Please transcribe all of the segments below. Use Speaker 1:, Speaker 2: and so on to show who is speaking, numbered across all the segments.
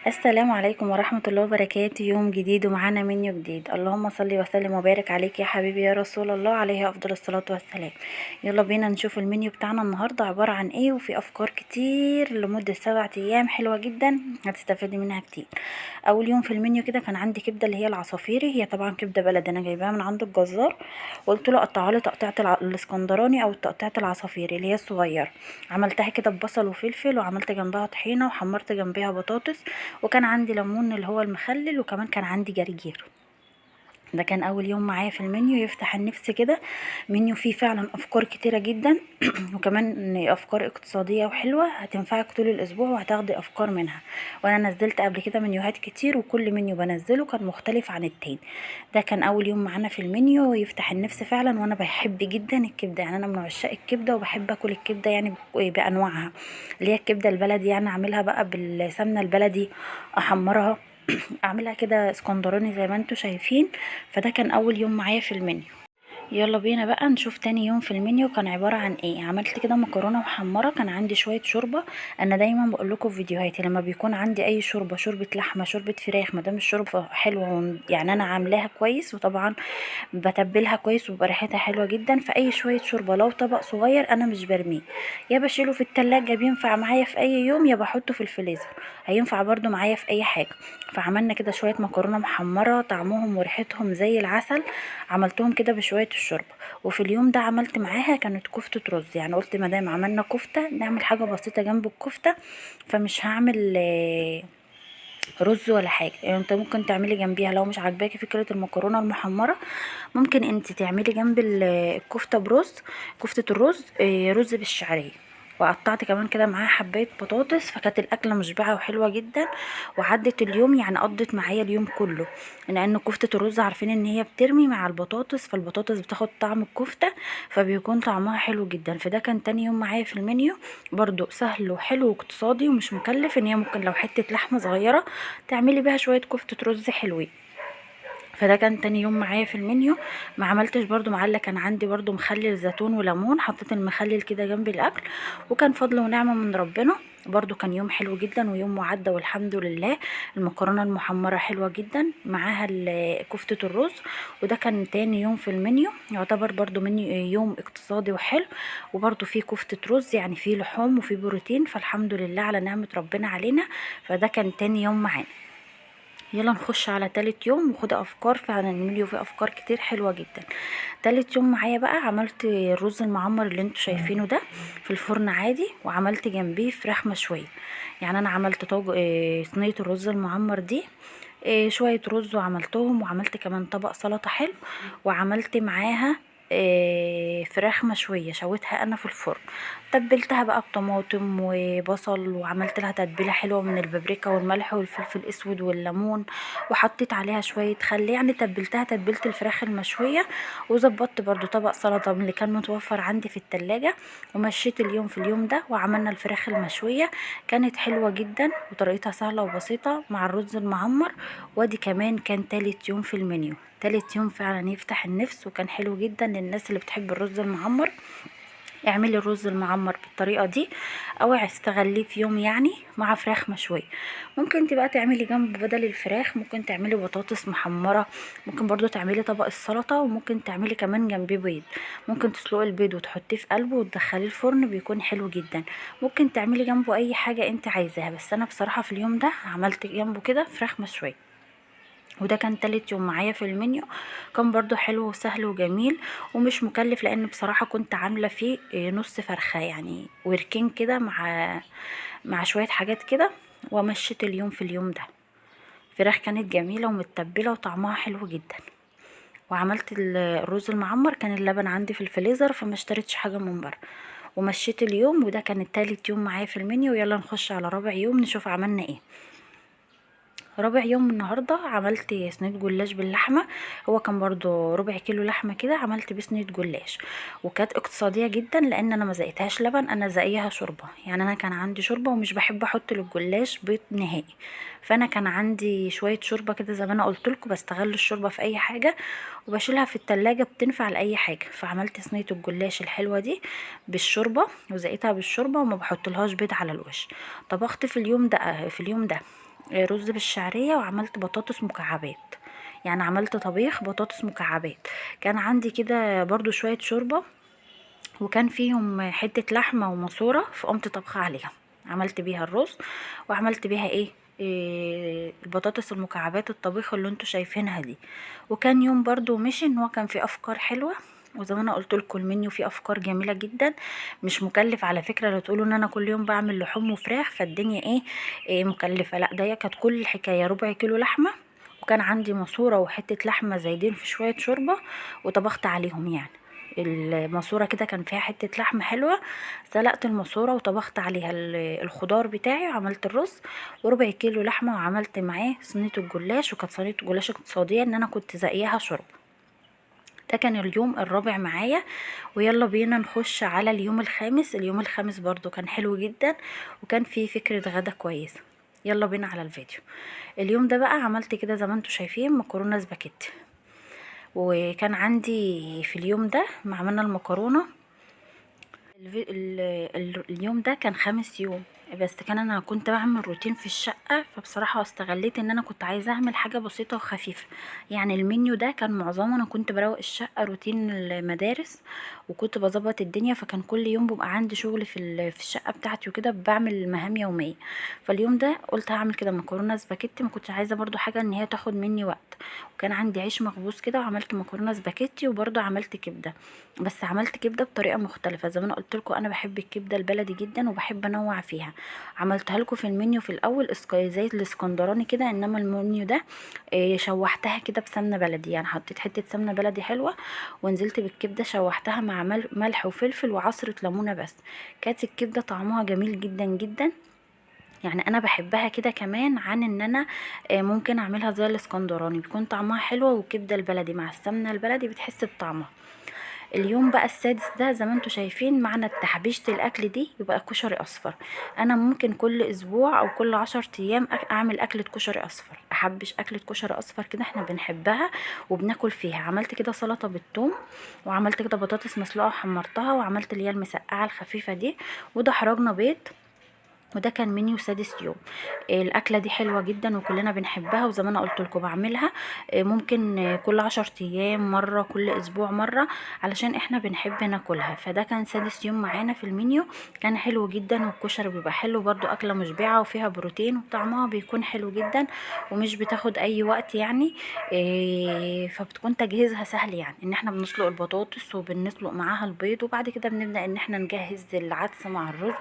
Speaker 1: السلام عليكم ورحمة الله وبركاته. يوم جديد ومعانا منيو جديد. اللهم صل وسلم وبارك عليك يا حبيبي يا رسول الله، عليه أفضل الصلاة والسلام. يلا بينا نشوف المنيو بتاعنا النهاردة عبارة عن ايه، وفي أفكار كتير لمدة 7 أيام حلوة جدا هتستفادي منها كتير. أول يوم في المنيو كده كان عندي كبدة اللي هي العصافيري، هي طبعا كبدة بلد أنا جايباها من عند الجزار، وقلت له قطعها لي تقطيعة الاسكندراني أو تقطيعة العصافيري اللي هي الصغيرة. عملتها كده ببصل وفلفل، وعملت جنبها طحينة، وحمرت جنبها بطاطس، وكان عندي ليمون اللي هو المخلل، وكمان كان عندي جرجير. ده كان اول يوم معايا في المنيو يفتح النفس كده. منيو فيه فعلا افكار كتيره جدا وكمان افكار اقتصاديه وحلوه هتنفعك طول الاسبوع وهتاخدي افكار منها. وانا نزلت قبل كده منيوهات كتير، وكل منيو بنزله كان مختلف عن التاني. ده كان اول يوم معانا في المنيو يفتح النفس فعلا. وانا بحب جدا الكبده، يعني انا من عشاق الكبده وبحب اكل الكبده يعني بانواعها، اللي هي الكبده البلدي، يعني اعملها بقى بالسمنه البلدي، احمرها اعملها كده اسكندراني زي ما انتوا شايفين. فده كان اول يوم معايا في المنيو. يلا بينا بقى نشوف تاني يوم في المنيو كان عبارة عن ايه. عملت كده مكرونة محمرة، كان عندي شوية شوربة. انا دايما بقول لكم في فيديوهاتي لما بيكون عندي اي شوربة، شوربة لحمة، شوربة فراخ، مادام الشوربة حلوة يعني انا عاملاها كويس، وطبعا بتبلها كويس وبيبقى ريحتها حلوة جدا، فاي شوية شوربة لو طبق صغير انا مش برميه، يا بشيله في التلاجة بينفع معايا في اي يوم، يا بحطه في الفريزر هينفع برضو معايا في اي حاجة. فعملنا كده شوية مكرونة محمرة طعمهم وريحتهم زي العسل، عملتهم كده بشوية الشوربة. وفي اليوم ده عملت معاها كانت كفتة رز، يعني قلت مادام عملنا كفتة نعمل حاجة بسيطة جنب الكفتة، فمش هعمل رز ولا حاجة. يعني انت ممكن تعملي جنبيها لو مش عاجباكي فكرة المكرونة المحمرة، ممكن انت تعملي جنب الكفتة برز، كفتة الرز رز بالشعرية. وقطعت كمان كده معاها حبايه بطاطس، فكانت الاكله مشبعه وحلوه جدا. وعدت اليوم، يعني قضت معايا اليوم كله، لان كفته الرز عارفين ان هي بترمي مع البطاطس، فالبطاطس بتاخد طعم الكفته، فبيكون طعمها حلو جدا. فده كان تاني يوم معايا في المنيو، برضو سهل وحلو واقتصادي ومش مكلف، ان هي ممكن لو حته لحمه صغيره تعملي بيها شويه كفته رز حلوين. فده كان تاني يوم معايا في المنيو. ما عملتش برضو معلقه، كان عندي برضو مخلل زيتون وليمون، حطيت المخلل كده جنب الاكل، وكان فضل ونعمه من ربنا. برضو كان يوم حلو جدا ويوم معدى والحمد لله. المكرونه المحمره حلوه جدا معاها كفته الرز. وده كان تاني يوم في المنيو، يعتبر برضو منيو يوم اقتصادي وحلو، وبرضو فيه كفته رز، يعني فيه لحوم وفيه بروتين، فالحمد لله على نعمه ربنا علينا. فده كان تاني يوم معانا. يلا نخش على تالت يوم وخد افكار، فعلا المنيو فيه افكار كتير حلوه جدا. تالت يوم معايا بقى عملت الرز المعمر اللي انتوا شايفينه ده في الفرن عادي، وعملت جنبيه فراخ مشويه. يعني انا عملت طاج صينيه الرز المعمر دي، شويه رز وعملتهم، وعملت كمان طبق سلطه حلو، وعملت معاها فراخ مشويه شويتها انا في الفرن. تبلتها بقى بطماطم وبصل، وعملت لها تتبيله حلوه من البابريكا والملح والفلفل الاسود والليمون، وحطيت عليها شويه خل، يعني تبلتها تتبيله الفراخ المشويه. وظبطت برضو طبق سلطه من اللي كان متوفر عندي في التلاجة، ومشيت اليوم في اليوم ده، وعملنا الفراخ المشويه. كانت حلوه جدا وطريقتها سهله وبسيطه مع الرز المعمر. وادي كمان كان تالت يوم في المنيو. تالت يوم فعلا يفتح النفس، وكان حلو جدا للناس اللي بتحب الرز المعمر. اعملي الرز المعمر بالطريقه دي، او استغليه في يوم يعني مع فراخ مشويه. ممكن تبقى تعملي جنب بدل الفراخ، ممكن تعملي بطاطس محمره، ممكن برضو تعملي طبق السلطه، وممكن تعملي كمان جنبيه بيض. ممكن تسلقي البيض وتحطيه في قلبه وتدخليه الفرن، بيكون حلو جدا. ممكن تعملي جنبه اي حاجه انت عايزاها، بس انا بصراحه في اليوم ده عملت جنبه كده فراخ مشويه. وده كان تالت يوم معايا في المنيو. كان برضو حلو وسهل وجميل ومش مكلف، لان بصراحة كنت عاملة فيه نص فرخة يعني وركين كده مع شوية حاجات كده. ومشيت اليوم في اليوم ده. فراخ كانت جميلة ومتبلة وطعمها حلو جدا. وعملت الرز المعمر، كان اللبن عندي في الفريزر فما اشتريتش حاجة من بره. ومشيت اليوم، وده كان التالت يوم معايا في المنيو. يلا نخش على رابع يوم نشوف عملنا ايه. رابع يوم النهارده عملت صينيه جلاش باللحمه. هو كان برضو ربع كيلو لحمه كده، عملت بيه صينيه جلاش. وكانت اقتصاديه جدا لان انا ما زقتهاش لبن، انا زقيها شوربه. يعني انا كان عندي شوربه ومش بحب احط للجلاش بيض نهائي، فانا كان عندي شويه شوربه كده زي ما انا قلت لكم، بستغل الشوربه في اي حاجه وبشيلها في التلاجة بتنفع لاي حاجه. فعملت صينيه الجلاش الحلوه دي بالشوربه، وزقيتها بالشوربه، وما بحطلهاش بيض على الوش. طبخت في اليوم ده رز بالشعرية، وعملت بطاطس مكعبات، يعني عملت طبيخ بطاطس مكعبات. كان عندي كده برضو شوية شوربة، وكان فيهم حتة لحمة وماسورة، فقمت طبخة عليها، عملت بيها الرز، وعملت بيها إيه البطاطس المكعبات الطبيخ اللي انتوا شايفينها دي. وكان يوم برضو مشي ان هو كان فيه افكار حلوة، وزي ما انا قلت لكم المنيو فيه افكار جميله جدا، مش مكلف على فكره. لو تقولوا ان انا كل يوم بعمل لحوم وفراخ فالدنيا إيه مكلفه، لا ده هي كانت كل الحكايه ربع كيلو لحمه، وكان عندي ماسوره وحته لحمه زايدين في شويه شوربه، وطبخت عليهم يعني. الماسوره كده كان فيها حته لحمه حلوه، سلقت الماسوره وطبخت عليها الخضار بتاعي، وعملت الرز وربع كيلو لحمه، وعملت معاه صينيه الجلاش، وكانت صينيه جلاش اقتصاديه ان انا كنت زقياها شرب. ده كان اليوم الرابع معايا. ويلا بينا نخش على اليوم الخامس. اليوم الخامس برضو كان حلو جدا، وكان فيه فكرة غدا كويسة. يلا بينا على الفيديو. اليوم ده بقى عملت كده زي ما انتوا شايفين مكرونة سباكيتي. وكان عندي في اليوم ده ما عملنا المكرونة، اليوم ده كان خامس يوم، بس كان انا كنت بعمل روتين في الشقة، فبصراحة استغليت ان انا كنت عايزة اعمل حاجة بسيطة وخفيفة. يعني المنيو ده كان معظمه انا كنت بروق الشقة روتين المدارس، وكنت بظبط الدنيا، فكان كل يوم بيبقى عندي شغل في الشقة بتاعتي وكده، بعمل مهام يومية. فاليوم ده قلت هعمل كده مكرونة سباكيتي، ما كنتش عايزة برضو حاجة ان هي تاخد مني وقت. وكان عندي عيش مخبوز كده، وعملت مكرونة سباكيتي، وبرضو عملت كبدة. بس عملت كبده بطريقه مختلفه، زي ما انا قلت لكم انا بحب الكبده البلدي جدا وبحب انوع فيها. عملتها لكم في المنيو في الاول زي الاسكندراني كده، انما المنيو ده شوحتها كده بسمنه بلدي، يعني حطيت حته سمنه بلدي حلوه، ونزلت بالكبده شوحتها مع ملح وفلفل وعصره ليمونه بس. كانت الكبده طعمها جميل جدا جدا، يعني انا بحبها كده كمان عن ان انا ممكن اعملها زي الاسكندراني، بيكون طعمها حلوه، والكبده البلدي مع السمنه البلدي بتحس بطعمها. اليوم بقى السادس ده زي ما انتوا شايفين معنى تحبيشة الاكل دي يبقى كشري اصفر. انا ممكن كل اسبوع او كل 10 ايام اعمل اكلة كشري اصفر، احبش اكلة كشري اصفر كده، احنا بنحبها وبناكل فيها. عملت كده سلطة بالثوم، وعملت كده بطاطس مسلوقة وحمرتها، وعملت اللي هي المسقعة الخفيفة دي، وده حرجنا بيض. وده كان منيو سادس يوم. الاكله دي حلوه جدا وكلنا بنحبها، وزي ما انا قلت لكم بعملها ممكن كل 10 ايام مره، كل اسبوع مره، علشان احنا بنحب ناكلها. فده كان سادس يوم معانا في المنيو، كان حلو جدا. والكشري بيبقى حلو برضو، اكله مشبعه وفيها بروتين، وطعمها بيكون حلو جدا، ومش بتاخد اي وقت يعني. فبتكون تجهيزها سهل، يعني ان احنا بنسلق البطاطس وبنسلق معاها البيض، وبعد كده بنبدا ان احنا نجهز العدس مع الرز،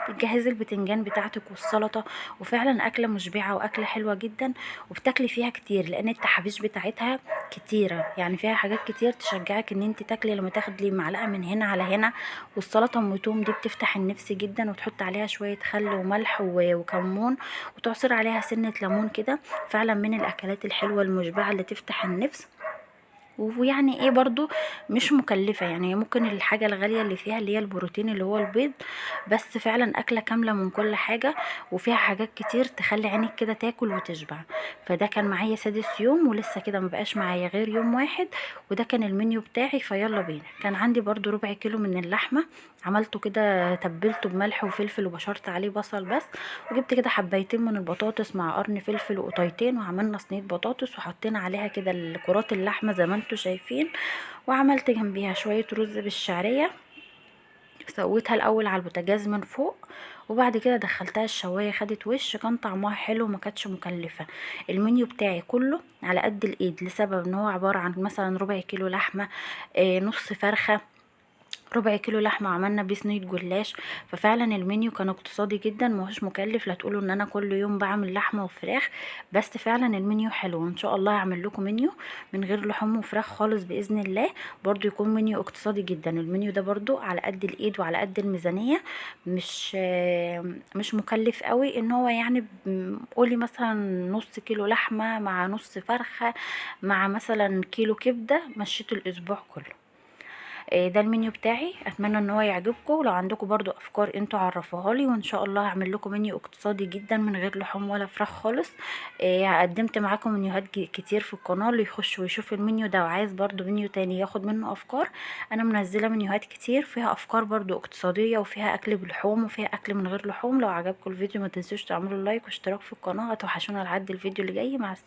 Speaker 1: بتجهزي البتنجان بتاعتك والسلطه. وفعلا اكله مشبعه واكله حلوه جدا، وبتاكلي فيها كتير لان التحابيش بتاعتها كتيره، يعني فيها حاجات كتير تشجعك ان انت تاكلي، لما تاخدي معلقه من هنا على هنا. والسلطه ام توم دي بتفتح النفس جدا، وتحط عليها شويه خل وملح وكمون، وتعصر عليها سنه ليمون كده. فعلا من الاكلات الحلوه المشبعه اللي تفتح النفس. ويعني ايه برضو مش مكلفة، يعني هي ممكن الحاجة الغالية اللي فيها اللي هي البروتين اللي هو البيض، بس فعلا اكلة كاملة من كل حاجة، وفيها حاجات كتير تخلي عينك كده تاكل وتشبع. فده كان معايا سادس يوم، ولسه كده مبقاش معايا غير يوم واحد، وده كان المنيو بتاعي. فيلا بينا. كان عندي برضو ربع كيلو من اللحمة، عملته كده تبلته بملح وفلفل وبشرت عليه بصل بس، وجبت كده حبايتين من البطاطس مع قرن فلفل وقطيتين، وعملنا صينية بطاطس، وحطينا عليها كده الكرات اللحمة زي ما انتوا شايفين. وعملت جنبيها شوية رز بالشعرية، سويتها الاول على البوتاجاز من فوق، وبعد كده دخلتها الشوايه خدت وش، كان طعمها حلو وما كانتش مكلفه. المنيو بتاعي كله على قد الايد، لسبب ان هو عباره عن مثلا ربع كيلو لحمه، نص فرخه، ربع كيلو لحمه عملنا بيه صينيه جلاش. ففعلا المنيو كان اقتصادي جدا، ماهوش مكلف. لا تقولوا ان انا كل يوم بعمل لحمه وفراخ، بس فعلا المنيو حلو. ان شاء الله هعمل لكم منيو من غير لحوم وفراخ خالص باذن الله، برضو يكون منيو اقتصادي جدا. المنيو ده برضو على قد الايد وعلى قد الميزانيه، مش مكلف قوي. ان هو يعني قولي مثلا نص كيلو لحمه مع نص فرخه مع مثلا كيلو كبده، مشيت الاسبوع كله. ده المنيو بتاعي، اتمنى ان هو يعجبكم. لو عندكم برضو افكار انتوا عرفوها لي، وان شاء الله هعمل لكم منيو اقتصادي جدا من غير لحوم ولا فراخ خالص. قدمت معاكم منيوهات كتير في القناه، اللي يخش ويشوف المنيو ده وعايز برضو منيو تاني ياخد منه افكار. انا منزله منيوهات كتير فيها افكار برضو اقتصاديه، وفيها اكل بلحوم وفيها اكل من غير لحوم. لو عجبكم الفيديو ما تنسوش تعملوا لايك واشتراك في القناه. هتوحشونا لحد الفيديو اللي جاي. مع السلامه.